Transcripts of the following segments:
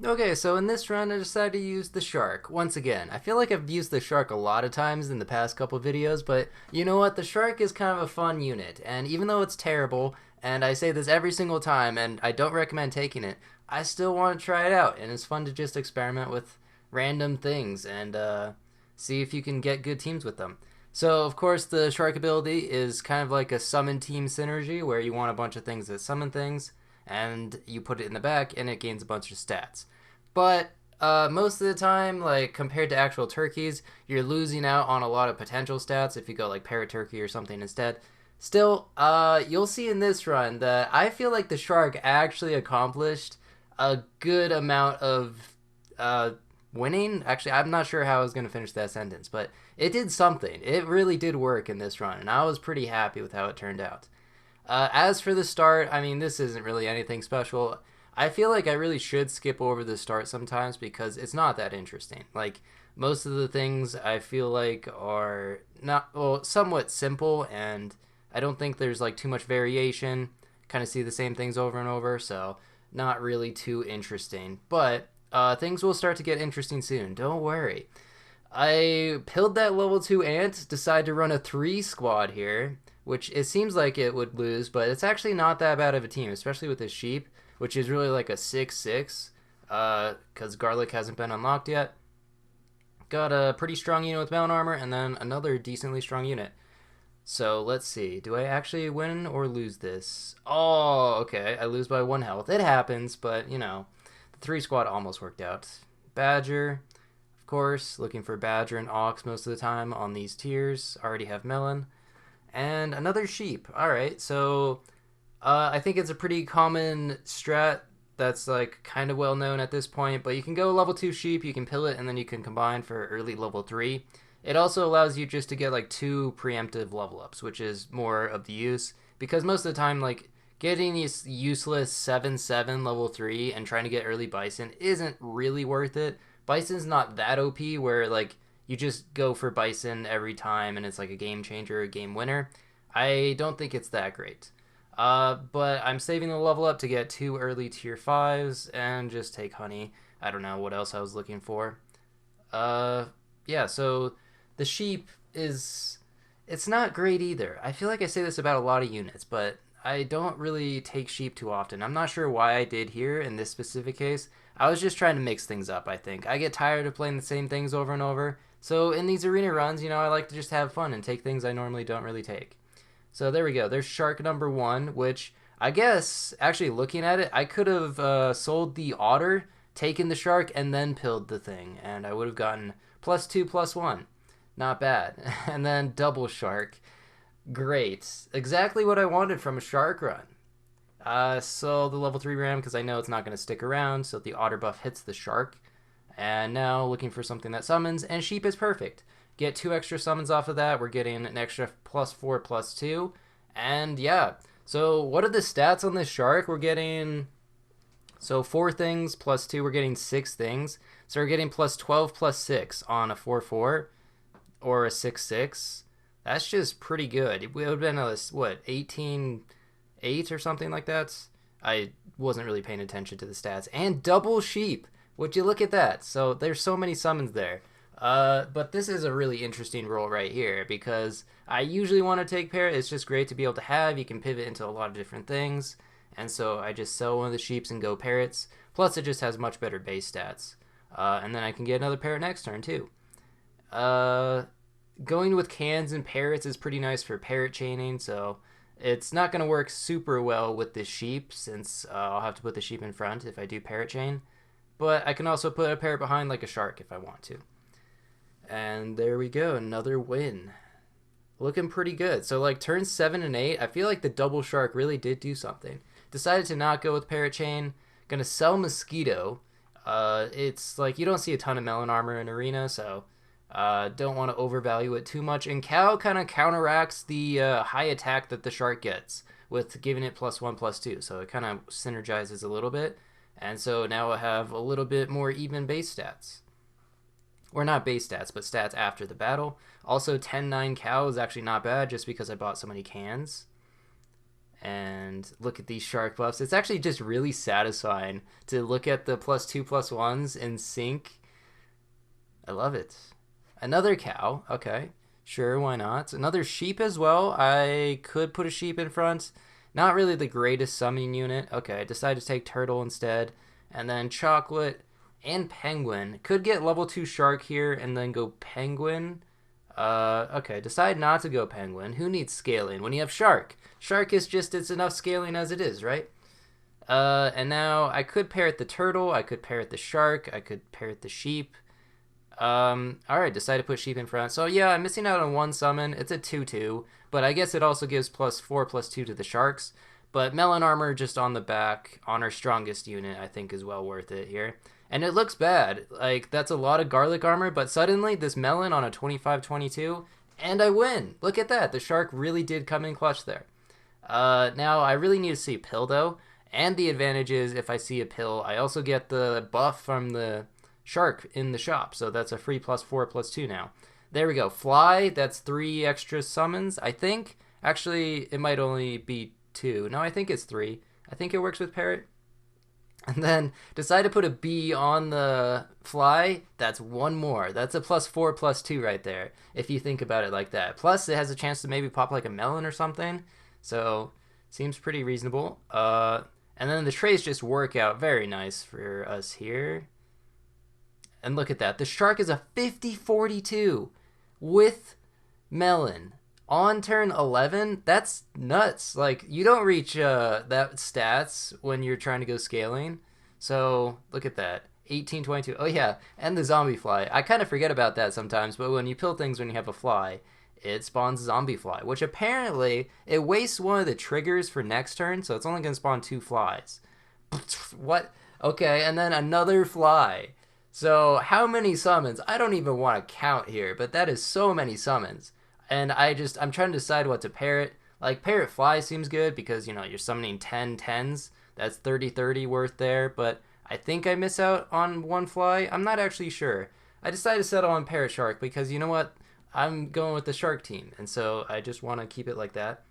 Okay, so in this run, I decided to use the shark. Once again, I feel like I've used the shark a lot of times in the past couple videos, but you know what? The shark is kind of a fun unit, and even though it's terrible, and I say this every single time, and I don't recommend taking it, I still want to try it out, and it's fun to just experiment with random things and see if you can get good teams with them. So, of course, the shark ability is kind of like a summon team synergy, where you want a bunch of things that summon things, and you put it in the back, and it gains a bunch of stats. But most of the time, like compared to actual turkeys, you're losing out on a lot of potential stats if you go like parrot turkey or something instead. Still, you'll see in this run that I feel like the shark actually accomplished a good amount of uh, winning. Actually, I'm not sure how I was going to finish that sentence, but it did something. It really did work in this run, and I was pretty happy with how it turned out. As for the start, I mean, this isn't really anything special. I feel like I really should skip over the start sometimes because it's not that interesting. Like, most of the things I feel like are not, well, somewhat simple, and I don't think there's like too much variation. Kind of see the same things over and over, so not really too interesting. But things will start to get interesting soon. Don't worry. I pilled that level 2 ant, decided to run a 3 squad here, which it seems like it would lose, but it's actually not that bad of a team, especially with this sheep, which is really like a 6-6, because garlic hasn't been unlocked yet. Got a pretty strong unit with mount armor, and then another decently strong unit. So let's see. Do I actually win or lose this? Oh, okay. I lose by 1 health. It happens, but you know, the 3 squad almost worked out. Badger, of course, looking for Badger and Ox most of the time on these tiers. Already have Melon. And another sheep. Alright, so I think it's a pretty common strat that's like kind of well known at this point, but you can go level 2 sheep, you can pill it, and then you can combine for early level 3. It also allows you just to get like 2 preemptive level ups, which is more of the use, because most of the time, like, getting these useless 7-7 level 3 and trying to get early Bison isn't really worth it. Bison's not that OP where like you just go for Bison every time and it's like a game changer, a game winner. I don't think it's that great. But I'm saving the level up to get 2 early tier 5s and just take honey. I don't know what else I was looking for. Uh, yeah, so the sheep is. It's not great either. I feel like I say this about a lot of units, but I don't really take sheep too often. I'm not sure why I did here in this specific case. I was just trying to mix things up, I think. I get tired of playing the same things over and over. So in these arena runs, you know, I like to just have fun and take things I normally don't really take. So there we go. There's shark number 1, which I guess, actually looking at it, I could have sold the otter, taken the shark, and then pilled the thing, and I would have gotten +2, +1. Not bad. And then double shark. Great. Exactly what I wanted from a shark run. So the level 3 ram because I know it's not going to stick around, so the otter buff hits the shark. And now looking for something that summons, and sheep is perfect. Get 2 extra summons off of that. We're getting an extra +4, +2. And yeah. So what are the stats on this shark? We're getting, so 4 things +2, we're getting 6 things. So we're getting +12, +6 on a 4-4 or a 6-6. That's just pretty good. It would have been a, what, 18-8 or something like that. I wasn't really paying attention to the stats. And double sheep. Would you look at that? So there's so many summons there. But this is a really interesting role right here because I usually want to take parrot. It's just great to be able to have. You can pivot into a lot of different things. And so I just sell one of the sheeps and go parrots. Plus, it just has much better base stats. And then I can get another parrot next turn, too. Uh, Going with cans and parrots is pretty nice for parrot chaining, so it's not going to work super well with the sheep since I'll have to put the sheep in front if I do parrot chain. But I can also put a parrot behind like a shark if I want to. And there we go, another win. Looking pretty good. So like turns 7 and 8, I feel like the double shark really did do something. Decided to not go with parrot chain. Gonna sell mosquito. It's like you don't see a ton of melon armor in arena, so don't want to overvalue it too much. And cow kind of counteracts the high attack that the shark gets with giving it +1, +2. So it kind of synergizes a little bit. And so now I have a little bit more even base stats. Or not base stats, but stats after the battle. Also, 10-9 cow is actually not bad just because I bought so many cans. And look at these shark buffs. It's actually just really satisfying to look at the +2/+1s in sync. I love it. Another cow. Okay. Sure, why not? Another sheep as well. I could put a sheep in front. Not really the greatest summoning unit. Okay, I decided to take turtle instead. And then chocolate and penguin. Could get level 2 shark here and then go penguin. Okay, decide not to go penguin. Who needs scaling when you have shark? Shark is just, it's enough scaling as it is, right? And now I could pair it the turtle. I could pair it the shark. I could pair it the sheep. Alright, decide to put sheep in front. So yeah, I'm missing out on one summon. It's a 2/2, but I guess it also gives +4/+2 to the sharks. But melon armor just on the back, on our strongest unit, I think is well worth it here. And it looks bad. Like, that's a lot of garlic armor, but suddenly this melon on a 25/22, and I win. Look at that. The shark really did come in clutch there. Now, I really need to see a pill, though. And the advantage is, if I see a pill, I also get the buff from the shark in the shop. So that's a free +4/+2 now. There we go. Fly, that's 3 extra summons, I think. Actually, it might only be 2. No, I think it's 3. I think it works with parrot. And then decide to put a bee on the fly. That's 1 more. That's a +4/+2 right there, if you think about it like that. Plus, it has a chance to maybe pop like a melon or something. So, seems pretty reasonable. And then the trays just work out very nice for us here. And look at that. The shark is a 50/42 with melon. On turn 11, that's nuts. Like, you don't reach that stats when you're trying to go scaling. So, look at that. 18/22. Oh, yeah. And the zombie fly. I kind of forget about that sometimes, but when you pill things when you have a fly, it spawns zombie fly, which apparently it wastes one of the triggers for next turn, so it's only going to spawn 2 flies. What? Okay, and then another fly. So how many summons? I don't even want to count here, but that is so many summons. And I'm trying to decide what to pair it. Like, parrot fly seems good because, you know, you're summoning 10 10s. That's 30/30 worth there, but I think I miss out on 1 fly. I'm not actually sure. I decided to settle on parrot shark because, you know what? I'm going with the shark team, and so I just want to keep it like that.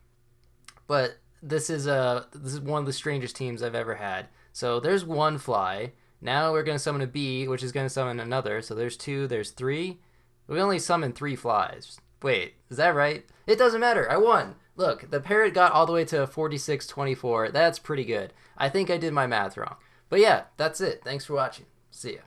But this is one of the strangest teams I've ever had. So there's 1 fly. Now we're going to summon a bee, which is going to summon another. So there's 2, there's 3. We only summoned 3 flies. Wait, is that right? It doesn't matter. I won. Look, the parrot got all the way to 46/24. That's pretty good. I think I did my math wrong. But yeah, that's it. Thanks for watching. See ya.